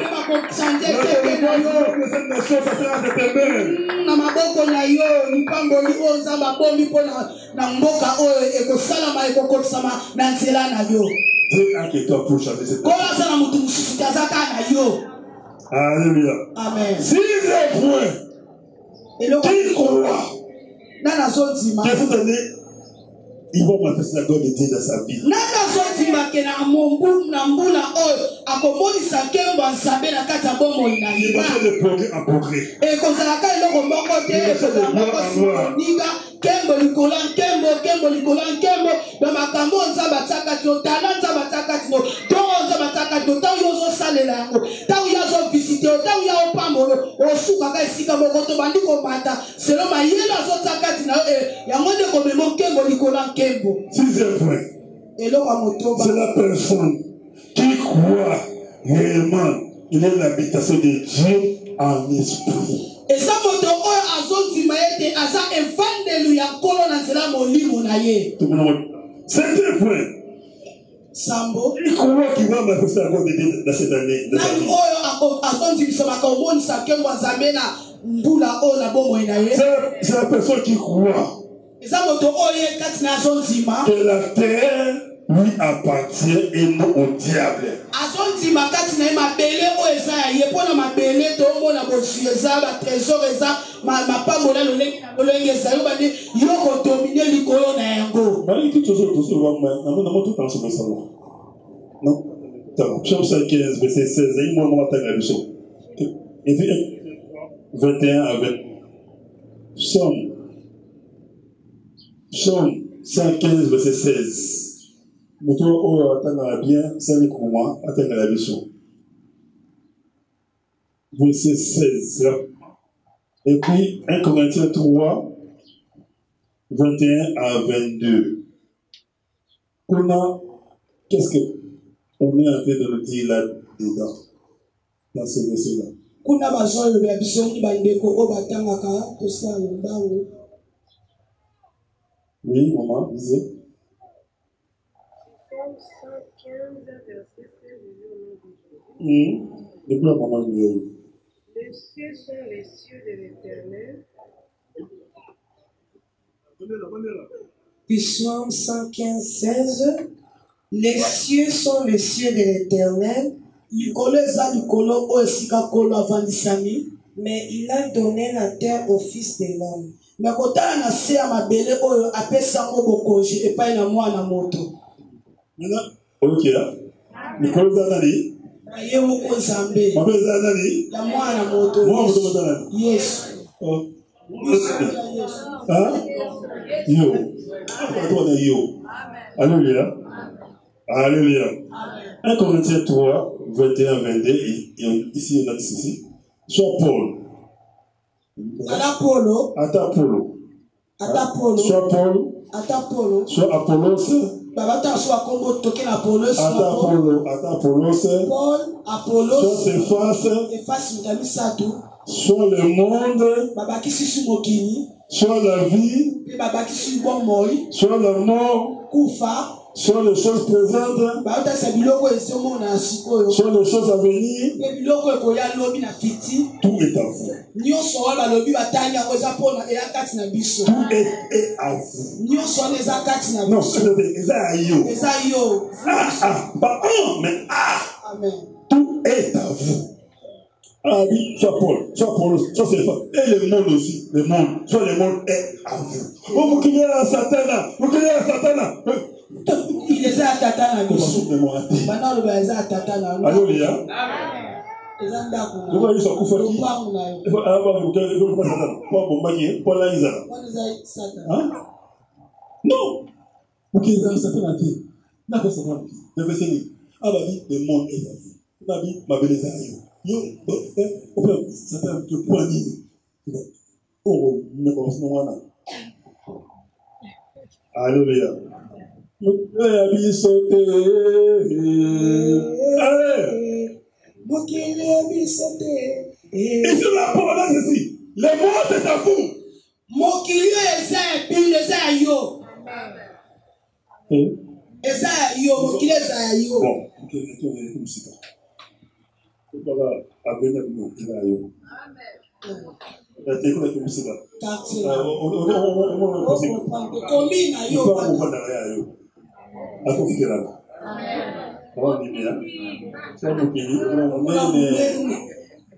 Cette nation, ça sera de tes mains. Na maboko na yo mipamboli oyo Nzambe abombi mpona na mboka oyo ekosalama ekokokisama na nzela na yo. Dieu a que toi pour changer cette nation. Kola aza na mutu mosusu te aza kaka na yo. Alléluia. Amen. Sixième point. Qui croit nani azondima que cette année il va manifester la gloire de Dieu dans sa vie. Il va faire de progrès en progrès. Il va faire de gloire en gloire. Kembo likola nkembo dans makambo nzaba tsaka to talent nzaba tsaka no donc nzaba tsaka to ta yozo salela yango ta yozo visiter ta yo pambolo osuka ka esika moko to bandi ko mata selon mayela zo tsaka tina yango de ko memo kembo likola nkembo. Sixième point. C'est la personne qui croit réellement qu'il est l'habitation de Dieu en esprit. Et ça moto oyo azonzima ete aza evangeli ya nkolo na nzela molimo na ye. Septième point. Sambo. Il croit qu'il va manifester la gloire de Dieu dans cette année. Nani oyo azonzimisa makomonisa nkembo azambe na mbula oyo na bomoi na ye. C'est la personne qui croit et ça moto oyo kati na azonzima que la terre lui appartient et non au diable. Azonzima kati na mabele oyo eza ya ye pona mabele to mona bosu eza ba trésor eza mapambola lolenge eza yo bande yo ko dominer likolo na yango. Bali tout chose na moto dans ce message. Non. Psaume 115 verset 16 et moi on attend la leçon. Et puis 21 à 20. Psaume 115 verset 16. Moto oyo atanga bien c'est comment atanga la leçon. Verset 16. Et puis 1 Corinthiens 3 21 à 22. Qu'est-ce qu'on est en train de nous dire là-dedans, dans ce verset-là? Kuna bazoyo ya bisongi bandeko o batangaka to sa mbango. Oui, maman, disait. 115 verset 16. Depuis la maman de Dieu. Les cieux sont les cieux de l'Éternel. Psaume 115, 16. Les cieux sont les cieux de l'Éternel. Mais il a donné la terre au Fils de l'homme. Mais quand on a fait ma belle oyo apesa ngo bokonji epai na mwana moto. Ok là. Nikolo zanali. Aye moko nzambe. Mabe zanali. Ya mwana moto. Mwana moto zanali. Yes. Oh. Hein? Yo. Yo. Alléluia. Alléluia. 1 Corinthiens 3, 21, 22, et ici, on a dit ceci. Soit Paul. Apollo. Soit Paul. Apollo. Soit Apollos. Babata soit Congo toke na Apollos. Paul, Apollos. Soit Cephas. Soit le monde. Babaki sisu mokini. Soit la vie. Babaki sisu bon moi. Soit la mort. Kufa. Soit les choses présentes, soit les choses à venir, tout est à vous. Tout est à vous. Non, c'est à yo. Mais tout est à vous. Ah oui, soit Paul, soit Stéphane, et le monde aussi, soit le monde est à vous. Oh, vous criez à Satan, il est à Tatana. Alléluia. Non. Vous qui êtes dans Satan à terre. D'accord, ça va. Le verset dit, ah bah dit, le monde est à vous. Ma vie, ma belle est à vous. Yo, Satan te poigne. Oh, ne pense pas. Alléluia. Allez. Et sur la parole ici, le monde c'est à vous. Mokili eza yo. Eza yo, mokili eza yo. Bon, ok, comme ça. Voilà, avenir nous, yo. Amen. Comme ça. Combine yo. Amen.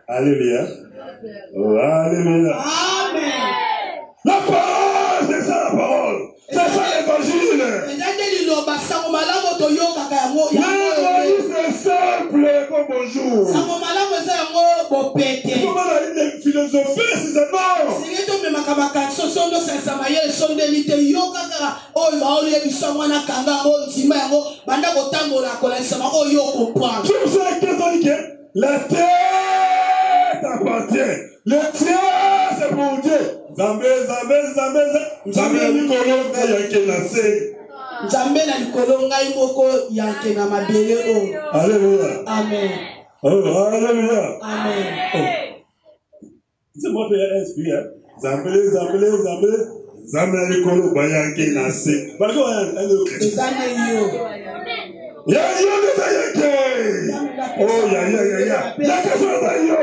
Alléluia. Alléluia. Amen. La parole, c'est ça la parole. C'est ça l'évangile. liloba sango malamu toyokaka yango c'est simple comme bonjour. sango malamu eza yango bopete Comment la une philosophie, c'est ça non? singe tomemaka makanso sondo sansama ye esondeli te yokaka oyo baoyebiso yango wana kanga yango nzima yango banda kotambola kolanisama oyo comprendre. C'est pour ça que la terre t'appartient. Le ciel, c'est pour Dieu. Zambé, Nikolo, Nzambe na likolo ngai moko yanke na mabele o. Alléluia. Amen. Alléluia. Amen. C'est moi qui ai inspiré. Zambé, na Nikolo, yanke na se. Ezane yo. Ya. Oh, ya. La casa yo.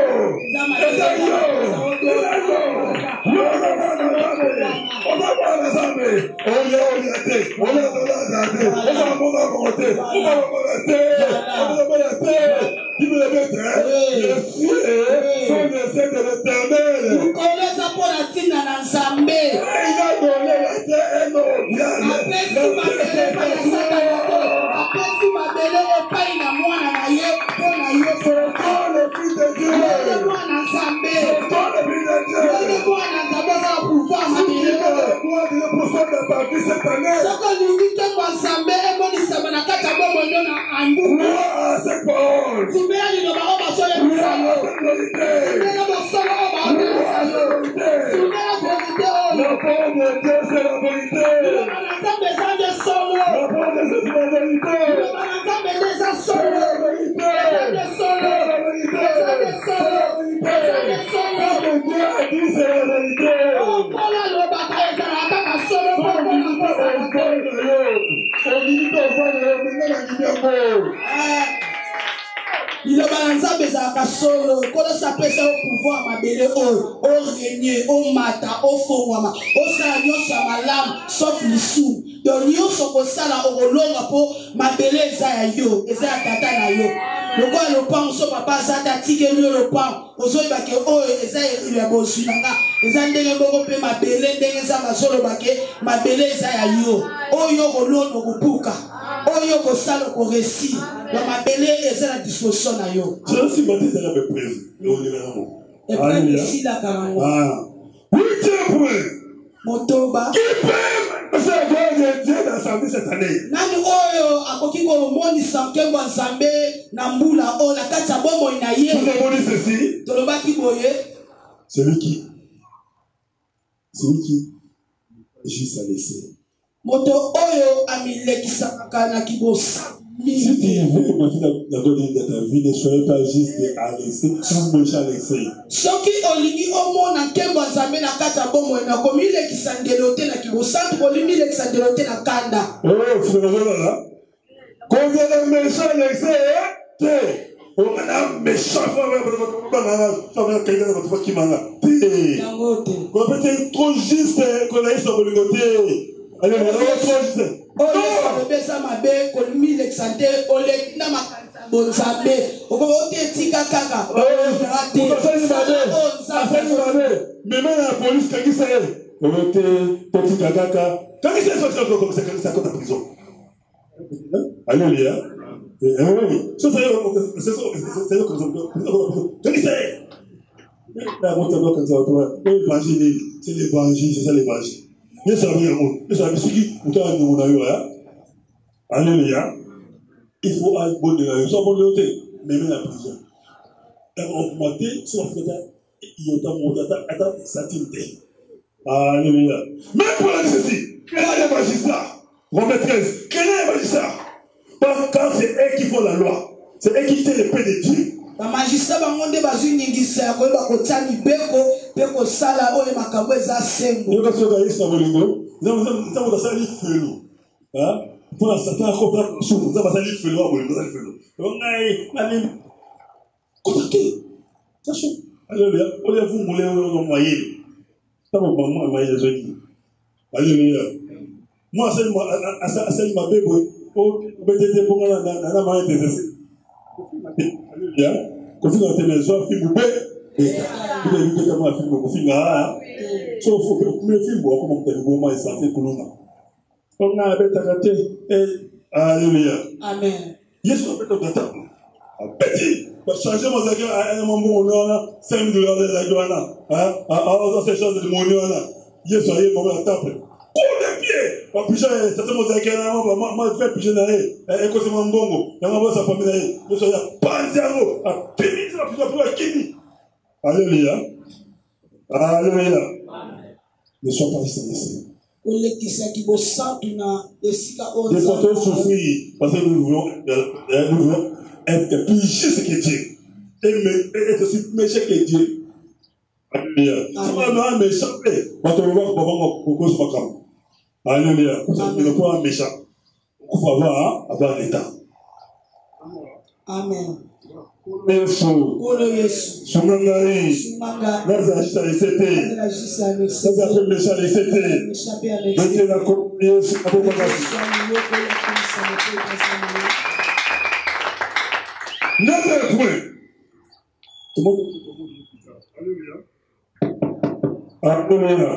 Il a solo, quand ça peut ça au pouvoir, ma belle, au régner, au matin, au fond, au salon, ça ma lame, sauf le sou. Donc, nous sommes au salon, au long, pour ma belle, ça yo, et ça tata na yo. Le quoi le pain, so papa, ça t'a tigé le pain, aux autres, bah, que oh, et ça, il a beau sunanga, et ça, n'est pas ma belle, n'est ça, ma solo, bah, que ma belle, ça yo. Oh, yo, au long, au pouka. Oh, yo, au salon, au récit. Donc, ma belle, et ça, la disposition na yo. C'est aussi ma tête, elle avait prévu. Et puis, ici, la camarade. Huitième point. Motoba. Qui peut me faire voir Dieu dans sa vie cette année? Nani oyo akoki ko moni sankembo nzambe na mbula o la kati ya bomo ina ye. Vous avez dit ceci? Tolobaki boye. Celui qui juste à laisser. Moto oyo amilekisaka na kibosi. Si tu veux commencer la donner de ta vie, ne soyez pas juste à laisser, tout le à laisser. Soki olingi omona nkembo nzambe na kati ya bomo ina komilekisa ngelote na kibosantu kolimilekisa ngelote na kanda. Oh, c'est là. Quand vous êtes méchant, laissez, on a méchant, on peut être trop juste, qu'on a eu son côté. Allez, on est trop juste. Besa mabe kolimi lexante ole na makanza okote tika kaka mais même la police quand il s'est okote tika kaka quand il s'est sorti comme ça quand il prison. Alléluia. Oui, ça c'est comme ça. Quand il s'est la monte dans quand ça l'évangile, c'est l'évangile, c'est ça l'évangile. Alléluia. Il faut être bon de la raison, bon de mais même la prison. Alléluia. Même pour la justice, quel est le magistrat? Romains 13, quel est le magistrat? Parce que c'est eux qui font la loi, c'est eux qui font le paix de Dieu. Ba magistrat bangonde bazuningisa ko ba kotani beko sala oyo makambo eza sembo. Yo kaso ga isa bolingo, nzamu da sali felo. Hein? Pour la sata ko ba sou, nzamu sali felo bolingo sali felo. Ngai nani kotake. Sacho. Alléluia. Oya vous moulé au moyen. Ça va maman moyen de joli. Alléluia. Moi c'est ma bébé. Oh, bébé pour na moyen de ceci. Alléluia. Quand vous avez les gens, film B, vous avez vu que moi film, vous film A, sauf que le film, comment vous avez moment et ça fait que l'on a. On a un takate. Alléluia. Amen. Yesu a fait un takate. Petit. Changer mon zakir à un moment où on a $5 de la douane. À ces choses de mon nom. Yesu a eu mon table. Coup de pied. On pigeon, c'est mon zakir. Moi, je fais pigeon d'aller. Et quand c'est mon bongo, il y a ma sa famille. Yesu a pensé à vous. A pénis la pigeon pour la kini. Alléluia. Alléluia. Ne sois pas stressé. Des fois, on souffre parce que nous voulons être plus juste que Dieu. Et être aussi méchant que Dieu. Alléluia. Si on a un méchant, on va voir pourquoi c'est pas comme. Alléluia. Il ne faut pas un méchant. Il faut avoir l'état. Amen. Yesu. Sumangari. Naza jisa lesete. Naza méchant lesete. Mettez la coupe Yesu. Notre point. Alléluia.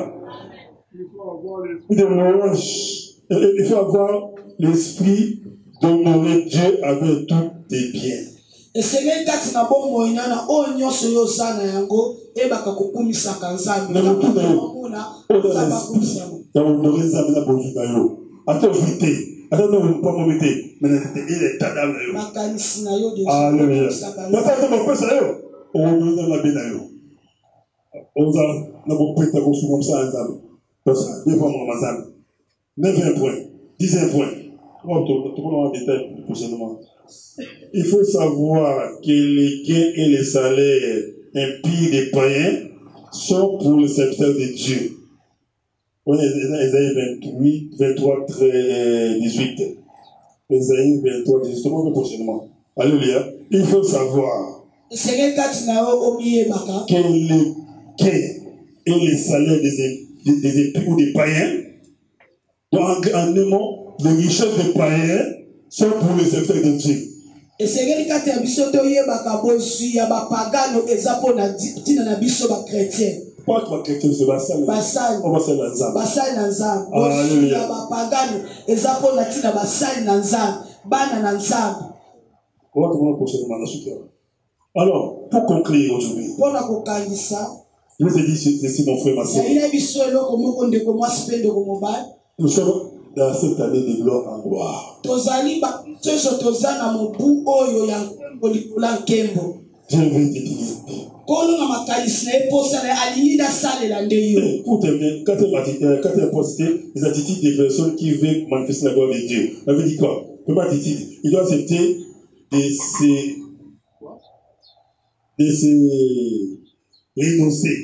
Il faut avoir l'esprit d'honorer Dieu avec tous tes biens. Et c'est même quand tu n'as pas moyen, on y a ce yosana yango, et baka kukumisa kanzami. On honorer Nzambe na bonjour yo. Attends vite. Attends non pas momité, mais il est tadable yo. Makanisi na yo de. Alléluia. Attends mon pesa yo. On honorer la bena yo. On a na bo peta ko su comme ça Nzambe. Parce que des fois mon Nzambe. 9e point, 10e point. On tout en détail prochainement. Il faut savoir que les gains et les salaires impies des païens sont pour le serviteur de Dieu. Ésaïe 28, 23, 18. Ésaïe 23, 18. On va prochainement. Alléluia. Il faut savoir que les gains et les salaires des impies ou des païens, en aimant les richesses des païens, sont pour les serviteurs de Dieu. Et c'est quelqu'un qui a biso to yebaka bosu ya ba pagano ezapo na tina na biso ba chrétien. Pas toi chrétien c'est basal. Basal. On va faire la nzambe. Basal na nzambe. Bosu ya ba pagano ezapo na tina basal na nzambe. Bana na nzambe. On va commencer prochainement na soutien. Alors, pour conclure aujourd'hui. Pour na kokangisa. Je vous ai dit ceci mon frère ma sœur. Il a biso eloko moko ndeko mwasi pe ndeko mobali. Nous sommes dans cette année de gloire en gloire. Dieu veut t'utiliser. Pour terminer, quand tu as posté les attitudes des personnes qui veulent manifester la gloire de Dieu, ça veut dire quoi? Il doit accepter de se renoncer.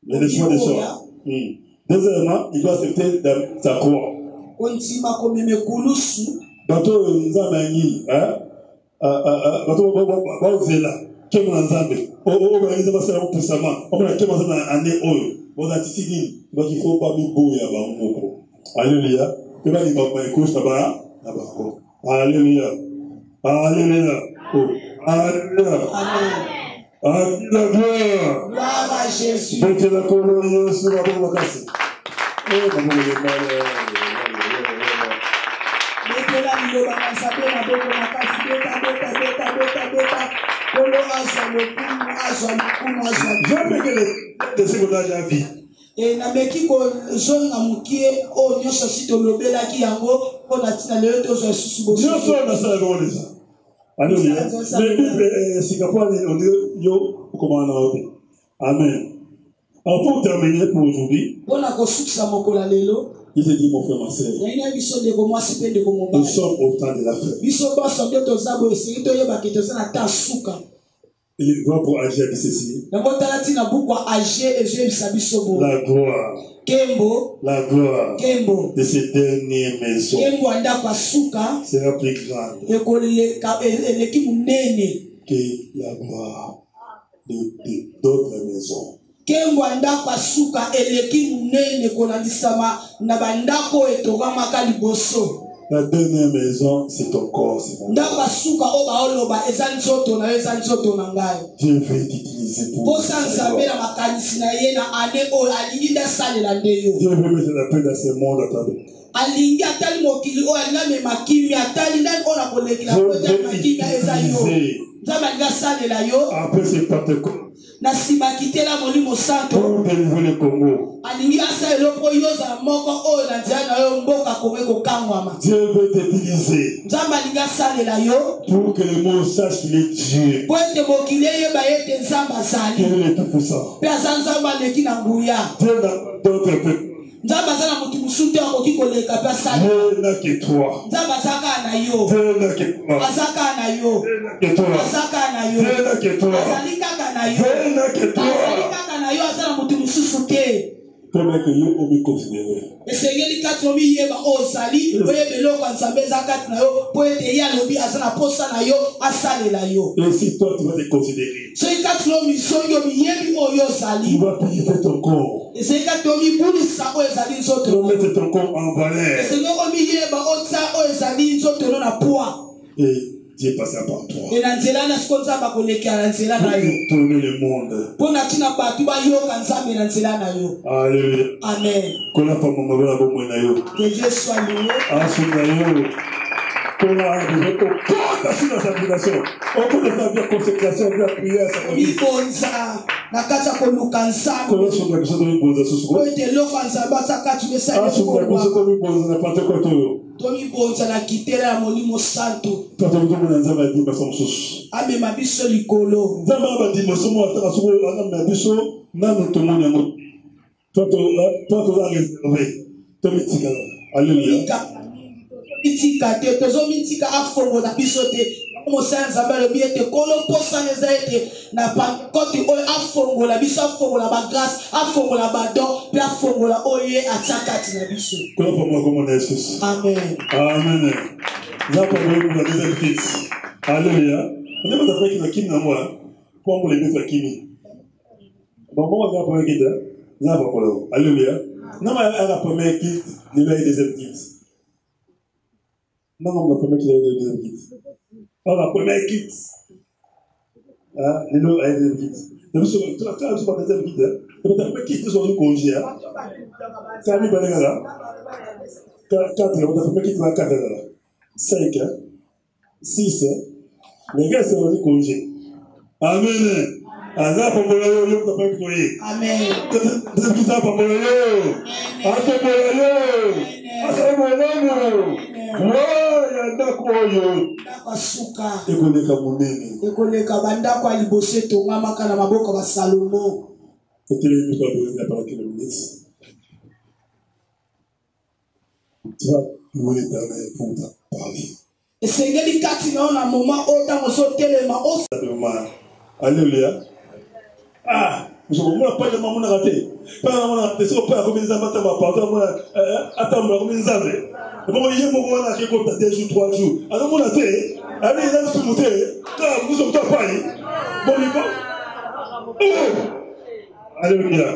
Les choix des choix. Deuxièmement, il doit accepter sa croix. Bateau Nzamani, bateau Bazela, Kema Nzambe, organiser ça puissamment. On a Kema Nzambe année oyo. Bon attitude, donc il faut pas me bouiller avant moko. Alléluia. Que va il va écouter là-bas, là-bas. Alléluia. Alléluia. Alléluia. Amen. La gloire. Gloire à Jésus. Mettez la colonne sur la bonne casse. Et na meki ko zonga mukie o nyoso sito lobela ki yango ko na tina leo to zo susubo. Dieu soit na sala ngone ça. Alléluia. Mais Bible Singapour on dit yo comment on a dit. Amen. Alors pour terminer pour aujourd'hui. Bona ko sukisa mokola lelo. Il te dit mon frère ma sœur. Nous sommes au temps de la fête. Il va pour agir de ceci. La gloire. La gloire de ces dernières maisons sera plus grande que la gloire d'autres maisons. Kembwanda pasuka eleki munene kolandisama na bandako etogama kaliboso. La dernière maison, c'est ton corps, c'est mon corps. Dieu veut t'utiliser pour ça. Dieu veut mettre la paix dans ce monde à ta vie. Après c'est Pentecôte. Pour délivrer le Congo. Dieu veut t'utiliser pour que le monde sache qu'il est Dieu. Qu'il est le Tout-Puissant. Dieu n'a d'autre peuple. Dieu n'a que toi. Dieu n'a que toi. Dieu n'a que toi. Comment que vous pouvez considérer? Et si toi tu vas te considérer, tu vas purifier ton corps. Tu vas mettre ton corps en valeur. Et Dieu passera par toi. Pour tourner le monde. Alléluia. Amen. Que Dieu soit loué. On a besoin de sa on peut faire bien consécration, bien prière, ça va vite. Alléluia. Mitika te tozo mitika afongo na bisote mosanza ba lobi ete kolo posa neza ete na pankoti oyo afongo la biso afongo la ba grâce afongo la ba don pe afongo la oye atakati na biso. Kolo pa mo comme Jesus. Amen. Amen. Za pa mo la deuxième fils. Alléluia. On est pas avec la kimi na moi pour mo le mettre kimi. Bon moi on va pas kita. Za pa ko. Alléluia. Non mais à la première kit, il y a deuxième kit. Non, la première qui a eu le deuxième kit. Oh, la première kit. Ah, les deux a eu le deuxième kit. Donc, tu as le deuxième kit. Donc, la première kit, ils ont eu congé. Quand il y a 4, la première kit, 4. 5, 6. Les gars, c'est un congé. Amen. Amen. ekoleka bandako ya liboso etongamaka na maboko ya Salomo. esengeli kati na yo na moma oyo ntango ozotelema. Alléluia. Ah, je ne sais pas comment on a raté. Pas comment on a raté. C'est pas comme ils ont battu ma part. Attends, comme ils ont fait. Bon, il y a un moment qui compte 2 jours, 3 jours. Alors, on a fait. Allez, ils ont tout monté. Nous sommes pas pas. Bon, il va. Alléluia.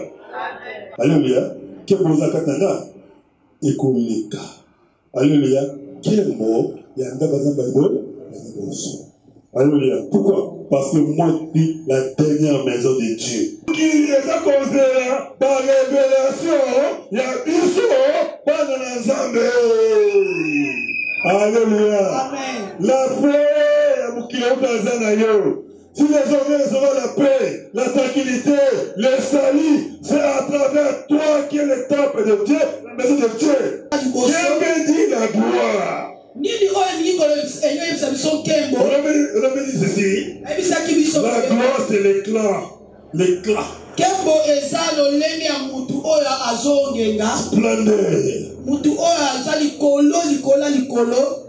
Alléluia. Quel mot ça katanga? Ekoleka. Alléluia. Quel mot? Il y a un gars dans la Bible. Alléluia. Pourquoi? Parce que moi, je dis la dernière maison de Dieu. Qui est ça comme ça? Par révélation, il y a une chose, pas dans l'ensemble. Alléluia. Amen. La paix, qui est dans l'ensemble. Si les hommes auront la paix, la tranquillité, le salut, c'est à travers toi qui est le temple de Dieu, la maison de Dieu. Dieu me dit la gloire. On a dit ceci. La gloire, c'est l'éclat. L'éclat. Kembo eza lolenge ya mutu oyo azongenga. Splendeur. Mutu oyo azali likolo.